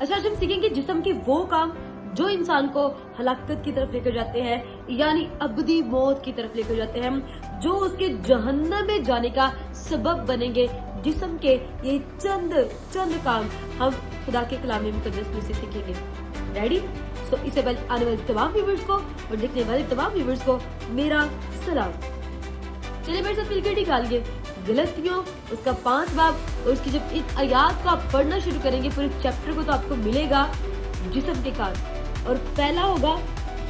अच्छा, आज हम सीखेंगे जिस्म के वो काम जो इंसान को हलाकत की तरफ लेकर जाते हैं, यानी अबदी मौत की तरफ लेकर जाते हैं, जो उसके जहन्नम में जाने का सबब बनेंगे। जिस्म के ये चंद काम हम खुदा के कलाम मुकद्दस में से सीखेंगे। रेडी? सो इससे पहले आने वाले तमाम व्यूअर्स को और देखने वाले तमाम व्यूअर्स को मेरा सलाम। चलिए मेरे साथ मिलकर निकालिए गलतियों उसका 5 बाब, और उसकी जब इन आयात को आप पढ़ना शुरू करेंगे पूरे चैप्टर को, तो आपको मिलेगा जिस्म के काम। और पहला होगा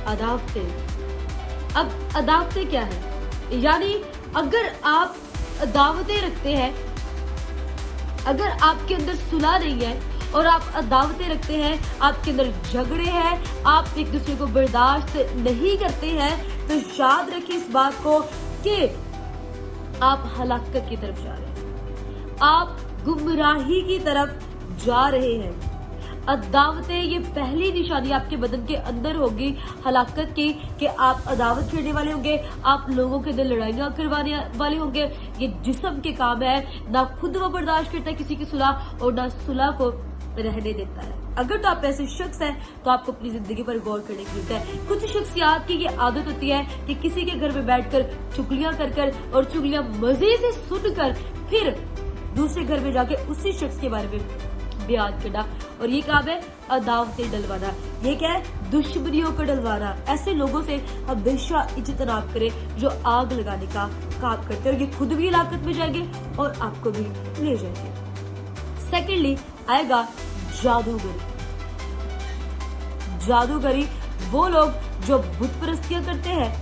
अदावतें। अब अदावतें क्या है? यानी अगर आप अदावतें रखते हैं, अगर आपके अंदर सुलह नहीं है और आप अदावतें रखते हैं, आपके अंदर झगड़े हैं, आप एक दूसरे को बर्दाश्त नहीं करते हैं, तो याद रखिए इस बात को कि आप हलाकत की तरफ जा रहे हैं, आप गुमराही की तरफ जा रहे हैं। अदावतें ये पहली निशानी आपके बदन के अंदर होगी हलाकत की, कि आप अदावत करने वाले होंगे, आप लोगों के अंदर लड़ाइयां करवाने वाले होंगे। ये जिस्म के काम है, ना खुद वो बर्दाश्त करता है किसी की सुलह और ना सुलह को रहने देता है। अगर तो आप ऐसे शख्स हैं तो आपको अपनी जिंदगी पर गौर करने की जरूरत है। कुछ शख्सियात की ये आदत होती है कि किसी के घर में बैठकर चुगलियां कर और चुगलियां मजे से सुनकर फिर दूसरे घर में जाके उसी शख्स के बारे में बयान करना, और ये काम है अदावतें डलवाना। ये क्या है? दुश्मनियों को डलवाना। ऐसे लोगों से हमेशा इज्तनाब करें जो आग लगाने का काम करते हैं, और ये खुद भी हलाकत में जाएंगे और आपको भी ले जाएंगे। सेकेंडली आएगा जादूगरी। जादूगरी वो लोग जो बुत परस्तियां करते हैं,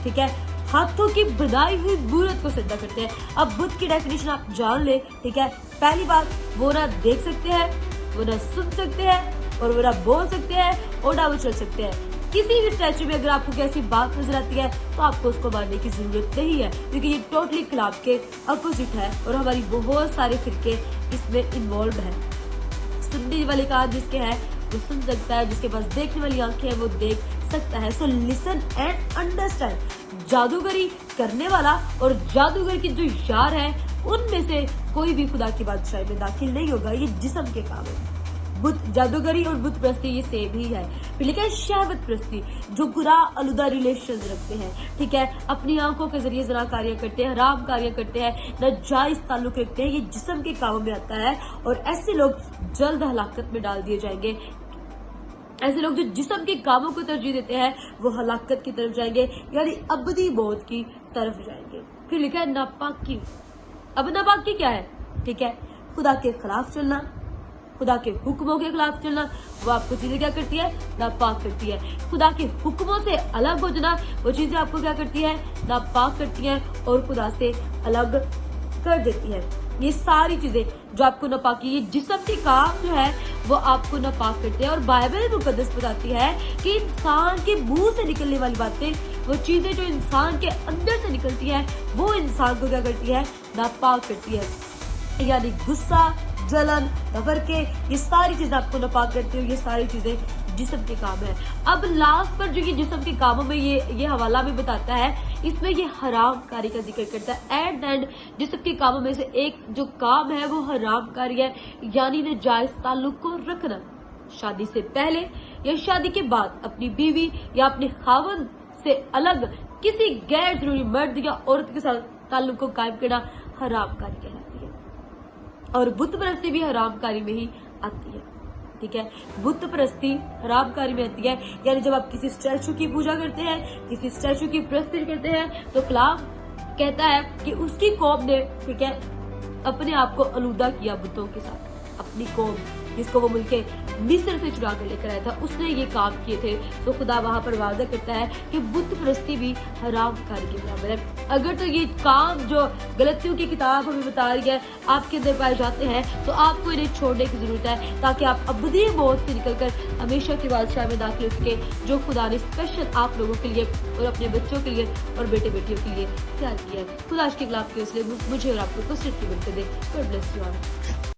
ठीक है, हाथों की बनाई हुई मूर्त को सजदा करते हैं। अब बुत की डेफिनेशन आप जान ले, ठीक है। पहली बात, वो ना देख सकते हैं, वो ना सुन सकते हैं, और वो ना बोल सकते हैं, और ना वो चल सकते हैं। किसी भी स्टैचू में अगर आपको कैसी बात नजर आती है तो आपको उसको मानने की जरूरत नहीं है, क्योंकि ये टोटली कलाम के अपोजिट है, और हमारी बहुत सारे फिरके इसमें इन्वॉल्व है। सुनने वाले कान जिसके है वो सुन सकता है, जिसके पास देखने वाली आंखें हैं वो देख सकता है। So listen and understand. जादूगरी करने वाला और जादूगर की जो यार है, उनमें से कोई भी खुदा की बादशाही में दाखिल नहीं होगा। ये जिस्म के काम है। बुत जादूगरी और बुत परस्ती ये सेम ही है। फिर लिखा है शहवत परस्ती, जो गुनाह आलूदा रिलेशन रखते हैं, ठीक है, अपनी आंखों के जरिए ज़ना कार्य करते हैं, हराम कार्य करते हैं, नाजायज ताल्लुक रखते हैं, ये जिस्म के कामों में आता है। और ऐसे लोग जल्द हलाकत में डाल दिए जाएंगे। ऐसे लोग जो जिस्म के कामों को तरजीह देते हैं वो हलाकत की तरफ जाएंगे, यानी अबदी मौत की तरफ जाएंगे। फिर लिखा है नापाकी। अब नापाकी क्या है? ठीक है, खुदा के खिलाफ चलना, खुदा के हुक्मों के खिलाफ चलना, वो आपको चीजें क्या करती है? नापाक करती है। खुदा के हुक्मों से अलग हो जाना, वो चीजें आपको क्या करती है? नापाक करती है और खुदा से अलग कर देती है। ये सारी चीजें जो आपको नापाकी, ये जिस्म के काम जो है वो आपको नापाक करते हैं। और बाइबल मुकद्दस बताती है कि इंसान के मुंह से निकलने वाली बातें, वो चीजें जो इंसान के अंदर से निकलती है, वो इंसान को क्या करती है? नापाक करती है। यानी गुस्सा, जलन, नफरके, ये सारी चीजें आपको नापाक करती है। ये सारी चीजें जिस्म के काम है। अब लास्ट पर जो ये जिस्म के कामों में ये हवाला भी बताता है, इसमें ये हराम कारी का जिक्र करता है। एट द एंड जिस्म के कामों में से एक जो काम है वो हराम कारी है, यानी नाजायज ताल्लुक को रखना। शादी से पहले या शादी के बाद अपनी बीवी या अपने खावंद से अलग किसी गैर जरूरी मर्द या औरत के साथ ताल्लुक को कायम करना हराम कारी कहलाती है। और बुत परस्ती भी हराम कारी में ही आती है, ठीक है। बुत परस्ती हरामकारी में आती है, यानी जब आप किसी स्टैचू की पूजा करते हैं, किसी स्टैचू की परस्ती करते हैं, तो कलाम कहता है कि उसकी कौम ने, ठीक है, अपने आप को आलूदा किया बुतों के साथ। अपनी कौम जिसको वो मुल्के मिस्र से चुरा कर लेकर आया था, उसने ये काम किए थे। तो खुदा वहां पर वादा करता है कि बुत परस्ती भी हराम कारी के बराबर है। अगर तो ये काम जो गलतियों की किताब हमें बता रही है आपके अंदर पाए जाते हैं, तो आपको इन्हें छोड़ने की जरूरत है, ताकि आप अबदी मौत से निकलकर हमेशा की बादशाह में दाखिल हो सके, जो खुदा ने स्पेशल आप लोगों के लिए और अपने बच्चों के लिए और बेटे बेटियों के लिए तैयार किया है। खुदा के खिलाफ के उसने मुझे और आपको कसरत की बरकत दे। God bless you all.